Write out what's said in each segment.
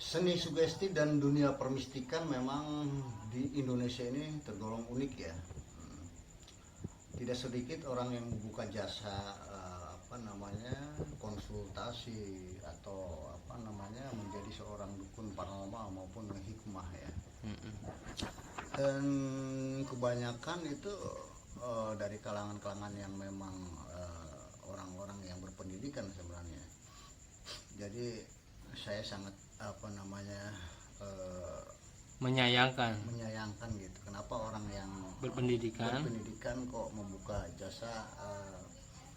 Seni sugesti dan dunia permistikan memang di Indonesia ini tergolong unik ya. Tidak sedikit orang yang membuka jasa konsultasi atau menjadi seorang dukun paranormal maupun hikmah ya. Dan kebanyakan itu dari kalangan-kalangan yang memang orang-orang yang berpendidikan sebenarnya. Jadi saya sangat menyayangkan gitu. Kenapa orang yang berpendidikan kok membuka jasa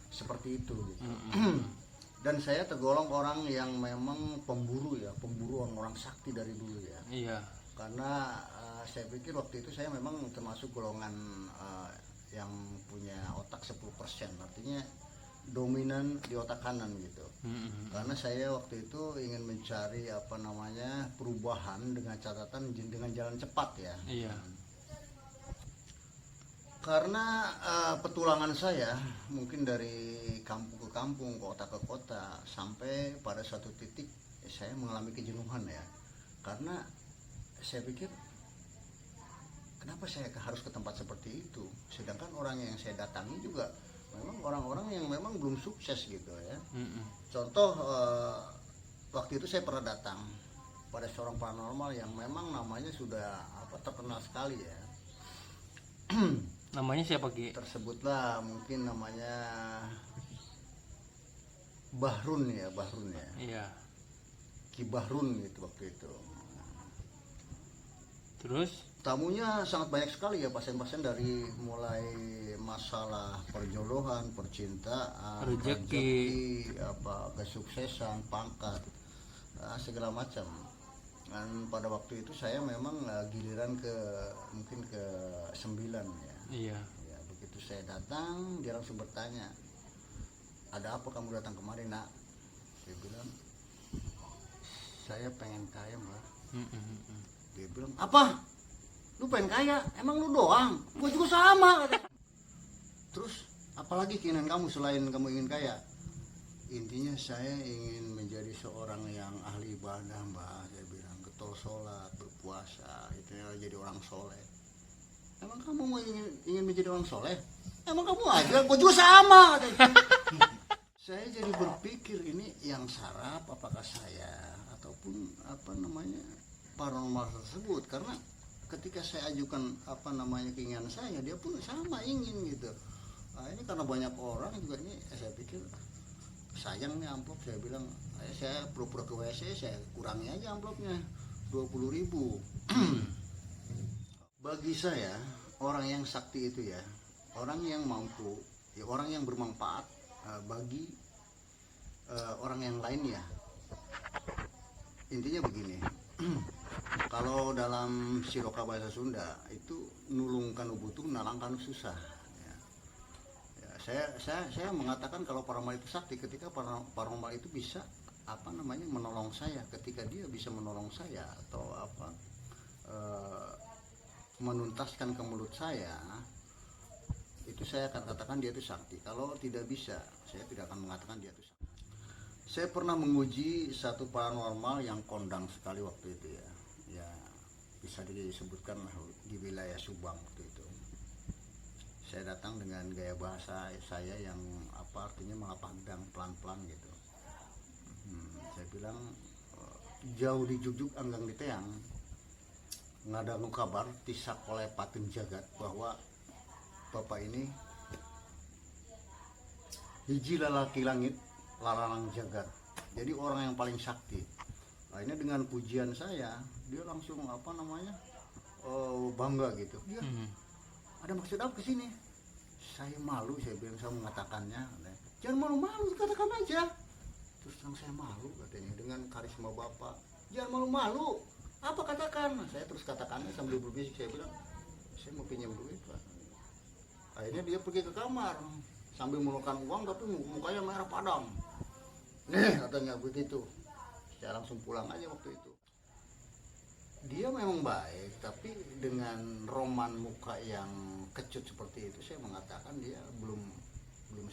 seperti itu gitu. Dan saya tergolong orang yang memang pemburu orang sakti dari dulu ya. iya Karena saya pikir waktu itu saya memang termasuk golongan yang punya otak 10%, artinya dominan di otak kanan gitu. Karena saya waktu itu ingin mencari perubahan dengan catatan dengan jalan cepat ya. iya Karena petualangan saya mungkin dari kampung ke kampung, kota ke kota, sampai pada satu titik saya mengalami kejenuhan ya. Karena saya pikir kenapa saya harus ke tempat seperti itu, sedangkan orang yang saya datangi juga memang orang-orang yang memang belum sukses gitu ya. Contoh waktu itu saya pernah datang pada seorang paranormal yang memang namanya sudah terkenal sekali ya. namanya siapa Ki? Tersebutlah mungkin namanya Bahrun ya. Iya Ki Bahrun gitu waktu itu. terus Tamunya sangat banyak sekali ya, pasien-pasien dari mulai masalah perjodohan, percintaan, rezeki, kesuksesan, pangkat, segala macam. Dan pada waktu itu saya memang giliran mungkin ke 9 ya. iya Ya, begitu saya datang, dia langsung bertanya, ada apa kamu datang kemari nak? Saya bilang, saya pengen kaya mbak. Dia bilang, apa? Lu pengen kaya? Emang lu doang? Gue juga sama. Terus apalagi keinginan kamu selain kamu ingin kaya? Intinya saya ingin menjadi seorang yang ahli ibadah mbak. Saya bilang, getol sholat, berpuasa, itu ya, jadi orang soleh. Emang kamu mau ingin menjadi orang soleh? Emang kamu aja, gue juga sama. Saya jadi berpikir, ini yang saraf apakah saya ataupun paranormal tersebut. Karena ketika saya ajukan keinginan saya, dia pun sama ingin gitu. Nah, ini karena banyak orang juga, ini saya pikir sayang nih amplop. Saya bilang, saya pura-pura ke WC, saya kurangi aja amplopnya 20.000. Bagi saya orang yang sakti itu ya orang yang mampu ya, orang yang bermanfaat bagi orang yang lain ya. Intinya begini, kalau dalam siloka bahasa Sunda itu nulungkan ubutuh, nalangkan susah ya. Ya, saya mengatakan kalau paranormal itu sakti ketika paranormal itu bisa menolong saya, ketika dia bisa menolong saya atau menuntaskan ke mulut saya, itu saya akan katakan dia itu sakti. Kalau tidak bisa, saya tidak akan mengatakan dia itu sakti. Saya pernah menguji satu paranormal yang kondang sekali waktu itu ya. Ya bisa disebutkan di wilayah Subang waktu itu. Saya datang dengan gaya bahasa saya yang artinya melapangdang pelan-pelan gitu. Saya bilang, jauh di jugjug anggang di teang, ngada nu kabar tisak oleh patin jagat bahwa bapak ini hiji lalaki langit larang jagat, jadi orang yang paling sakti. Akhirnya dengan pujian saya, dia langsung bangga gitu. Dia ada maksud apa kesini? Saya malu, saya bilang, saya mengatakannya. Jangan malu-malu, katakan aja. Terus saya malu katanya dengan karisma bapak. Jangan malu-malu, apa katakan? Saya terus katakannya sambil berbisik, saya bilang, saya mau pinjam duit pak. Akhirnya dia pergi ke kamar sambil menemukan uang, tapi mukanya merah padam. Nih katanya begitu. Saya langsung pulang aja waktu itu. Dia memang baik, tapi dengan roman muka yang kecut seperti itu, saya mengatakan dia belum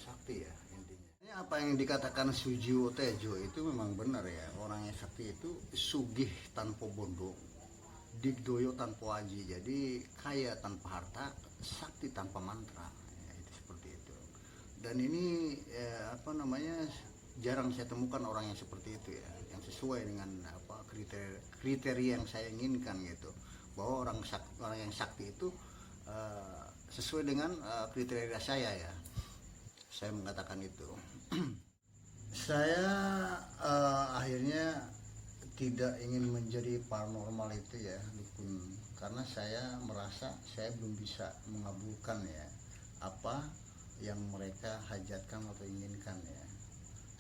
sakti ya intinya. Ini apa yang dikatakan Sujiwo Tejo itu memang benar ya. Orang yang sakti itu sugih tanpa bondo, digdoyo tanpa aji. Jadi kaya tanpa harta, sakti tanpa mantra. Ya, itu seperti itu. Dan ini apa namanya, jarang saya temukan orang yang seperti itu ya, yang sesuai dengan apa kriteria yang saya inginkan gitu. Bahwa orang yang sakti itu sesuai dengan kriteria saya ya. Saya mengatakan itu. Saya akhirnya tidak ingin menjadi paranormal itu ya, dukun, karena saya merasa saya belum bisa mengabulkan ya apa yang mereka hajatkan atau inginkan ya.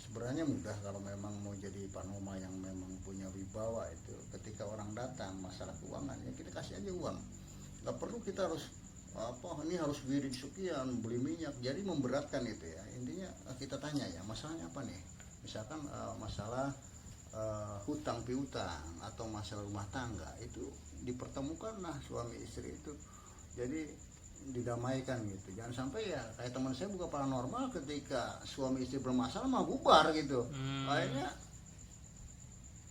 Sebenarnya mudah kalau memang mau jadi paranormal yang memang punya wibawa itu, ketika orang datang masalah keuangan ya kita kasih aja uang, nggak perlu kita harus apa ini harus beli sekian, beli minyak, jadi memberatkan itu ya. Intinya kita tanya ya, masalahnya apa nih, misalkan masalah hutang piutang atau masalah rumah tangga, itu dipertemukan lah suami istri itu, jadi didamaikan gitu. Jangan sampai ya kayak teman saya buka paranormal, ketika suami istri bermasalah mah bubar gitu. Akhirnya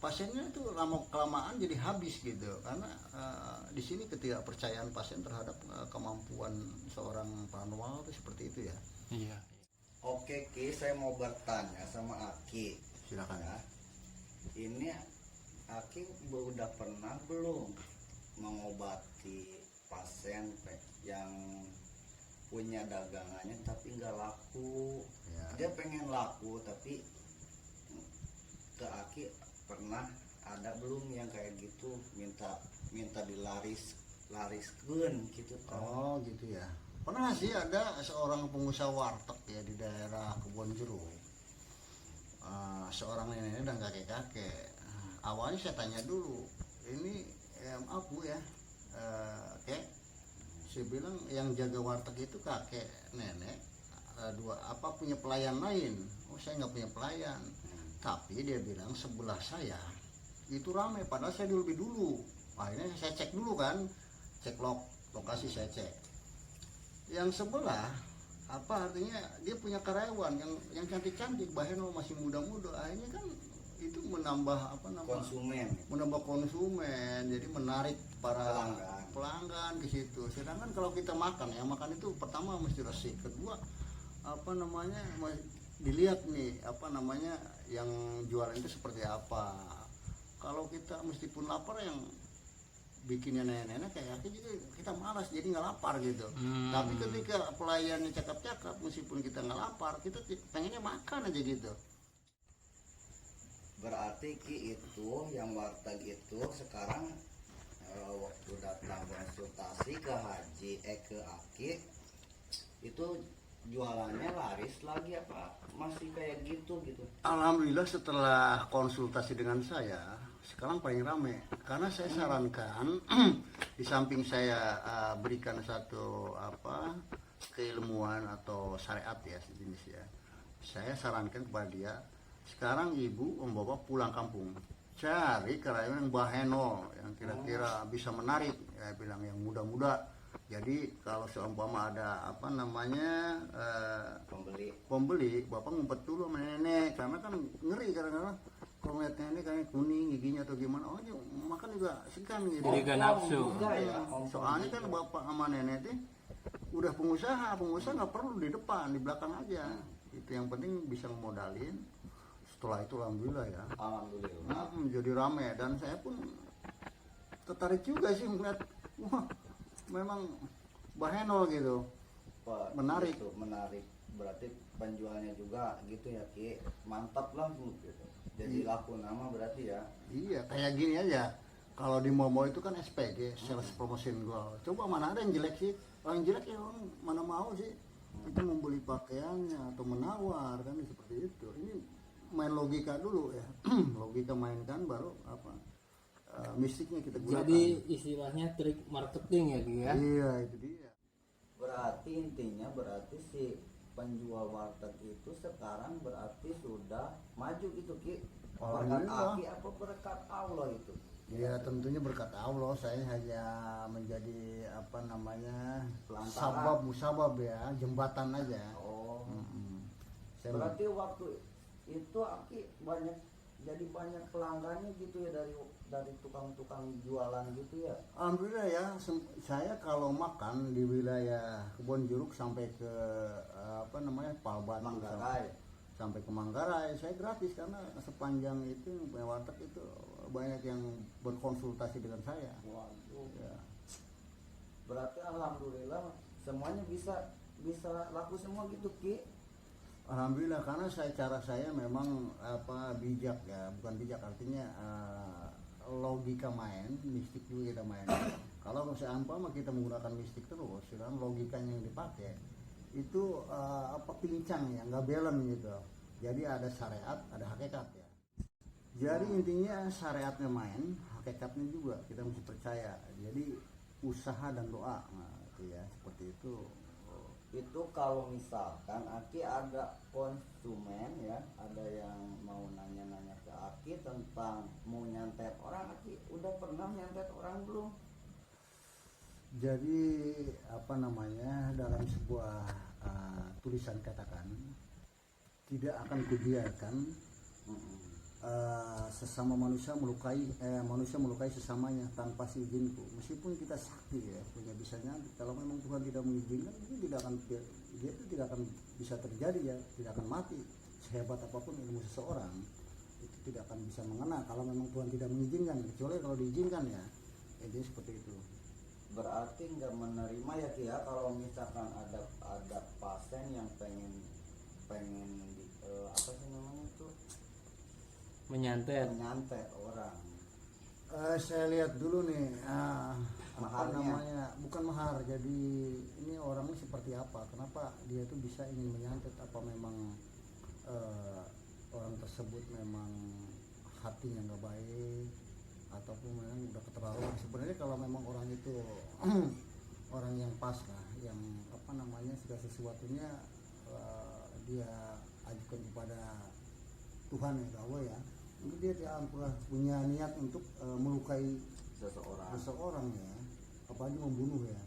pasiennya itu lama kelamaan jadi habis gitu, karena di sini ketidakpercayaan pasien terhadap kemampuan seorang paranormal itu seperti itu ya. Iya. Oke Ki, saya mau bertanya sama Aki. Silakan Ya. Ini Aki udah pernah belum mengobati pasien yang punya dagangannya tapi nggak laku? Ya. Dia pengen laku tapi ke Aki pernah ada belum yang kayak gitu, minta dilariskeun gitu kan? Oh gitu ya. Pernah sih ada seorang pengusaha warteg ya di daerah Kebonjeruk. Seorang nenek dan kakek-kakek. Awalnya saya tanya dulu, ini maaf Bu ya, kek, saya bilang yang jaga warteg itu kakek nenek, dua apa punya pelayan lain? Oh saya nggak punya pelayan. Tapi dia bilang sebelah saya itu ramai, padahal saya lebih dulu. Akhirnya saya cek dulu kan, cek lokasi saya cek. Yang sebelah apa artinya dia punya karyawan yang cantik-cantik, bahkan masih muda-muda. Akhirnya kan itu menambah apa namanya? Menambah konsumen, jadi menarik para pelanggan ke situ. Sedangkan kalau kita makan ya, makan itu pertama mesti resik, kedua apa namanya dilihat nih apa namanya yang jualan itu seperti apa. Kalau kita meskipun lapar, yang bikinnya nenek-nenek kayak aku juga kita malas, jadi nggak lapar gitu. Tapi ketika pelayannya cakap-cakap, meskipun kita nggak lapar, kita pengennya makan aja gitu. Berarti Ki itu yang warteg itu sekarang waktu datang konsultasi ke Haji ke Aki itu jualannya laris lagi apa masih kayak gitu? Alhamdulillah setelah konsultasi dengan saya sekarang paling rame, karena saya sarankan di samping saya berikan satu apa keilmuan atau syariat ya sejenis ya, saya sarankan kepada dia, sekarang ibu membawa pulang kampung, cari karyawan yang bahenol yang kira-kira bisa menarik ya, bilang yang muda-muda. Jadi kalau seumpama ada apa namanya pembeli, bapak ngumpet dulu sama nenek, karena kan ngeri kadang-kadang kalau ngeliat nenek kayak kuning giginya atau gimana, oh makan juga segan gitu. Jadi gak nafsu. Soalnya kan bapak sama nenek itu udah pengusaha nggak perlu di depan, di belakang aja. Itu yang penting bisa ngemodalin. Setelah itu alhamdulillah ya. Alhamdulillah. Jadi rame, dan saya pun tertarik juga sih melihat, wah memang bahenol gitu. Menarik. Gitu, menarik. Berarti penjualnya juga gitu ya Ki, mantap lah Bu gitu. Jadi laku nama berarti ya. Iya, kayak gini aja. Kalau di Momo itu kan SPG, sales promotion goal. Coba mana ada yang jelek sih? Orang jelek ya orang mana mau sih? Itu membeli pakaiannya atau menawar kan seperti itu. Ini main logika dulu ya. Logika mainkan baru apa? Mistiknya kita gunakan. Jadi istilahnya trik marketing ya dia. Iya, itu dia. Berarti intinya si penjual warteg itu sekarang berarti sudah maju gitu Ki. Berkat Aki apa berkat Allah itu? Ya tentunya berkat Allah, saya hanya menjadi apa namanya sabab musabab ya, jembatan aja. Berarti waktu itu Aki banyak pelanggannya gitu ya dari tukang-tukang jualan gitu ya. Alhamdulillah ya, saya kalau makan di wilayah Kebon Jeruk sampai ke Palbatu, Manggarai. sampai ke Manggarai, saya gratis karena sepanjang itu punya warteg itu banyak yang berkonsultasi dengan saya. Waduh. Ya. Berarti alhamdulillah semuanya bisa laku semua gitu Ki. Alhamdulillah karena cara saya memang bijak ya, bukan bijak artinya logika main, mistik juga kita main. Kalau misalnya kita menggunakan mistik terus, kan logikanya yang dipakai itu pincang ya, nggak balance gitu. Jadi ada syariat, ada hakikat ya. Jadi intinya syariatnya main, hakikatnya juga kita mesti percaya. Jadi usaha dan doa, nah, itu ya seperti itu. Itu kalau misalkan Aki ada konsumen ya, ada yang mau nanya-nanya ke Aki tentang mau nyantet orang, Aki udah pernah nyantet orang belum? Jadi dalam sebuah tulisan katakan tidak akan kubiarkan sesama manusia melukai sesamanya tanpa seizinku. Meskipun kita sakti ya, punya bisanya, kalau memang Tuhan tidak mengizinkan itu tidak akan bisa terjadi ya, tidak akan mati. Sehebat apapun ilmu seseorang itu tidak akan bisa mengena kalau memang Tuhan tidak mengizinkan, kecuali kalau diizinkan ya. Jadi seperti itu. Berarti nggak menerima ya Ki ya, kalau misalkan ada pasien yang pengen apa sih namanya itu menyantet orang. Saya lihat dulu nih Maharnya. bukan mahar. Jadi ini orangnya seperti apa, kenapa dia itu bisa ingin menyantet, apa memang orang tersebut memang hatinya nggak baik ataupun memang udah keterlaluan. Sebenarnya kalau memang orang itu orang yang pas lah, yang segala sesuatunya dia ajukan kepada Tuhan ya, Allah ya, itu dia punya niat untuk melukai seseorang ya, apalagi membunuh ya.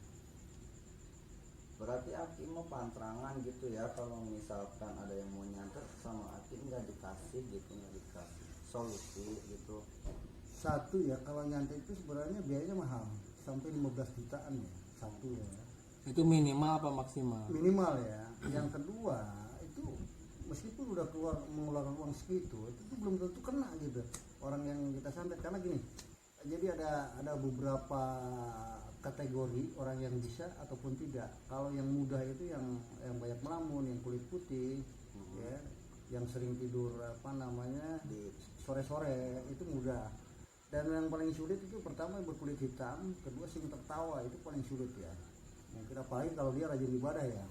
Berarti Aki mau pantrangan gitu ya, kalau misalkan ada yang mau nyantet sama Aki nggak dikasih solusi gitu. Satu ya, kalau nyantet itu sebenarnya biayanya mahal, sampai 15 jutaan ya satu ya. itu minimal apa maksimal? Minimal ya. Yang kedua itu meskipun udah mengeluarkan uang segitu, itu belum tentu kena gitu orang yang kita santet. Karena gini, jadi ada beberapa kategori orang yang bisa ataupun tidak. Kalau yang mudah itu yang banyak melamun, yang kulit putih ya, yang sering tidur di sore-sore, itu mudah. Dan yang paling sulit itu pertama berkulit hitam, kedua sering tertawa, itu paling sulit ya. Mungkin apalagi kalau dia rajin ibadah ya.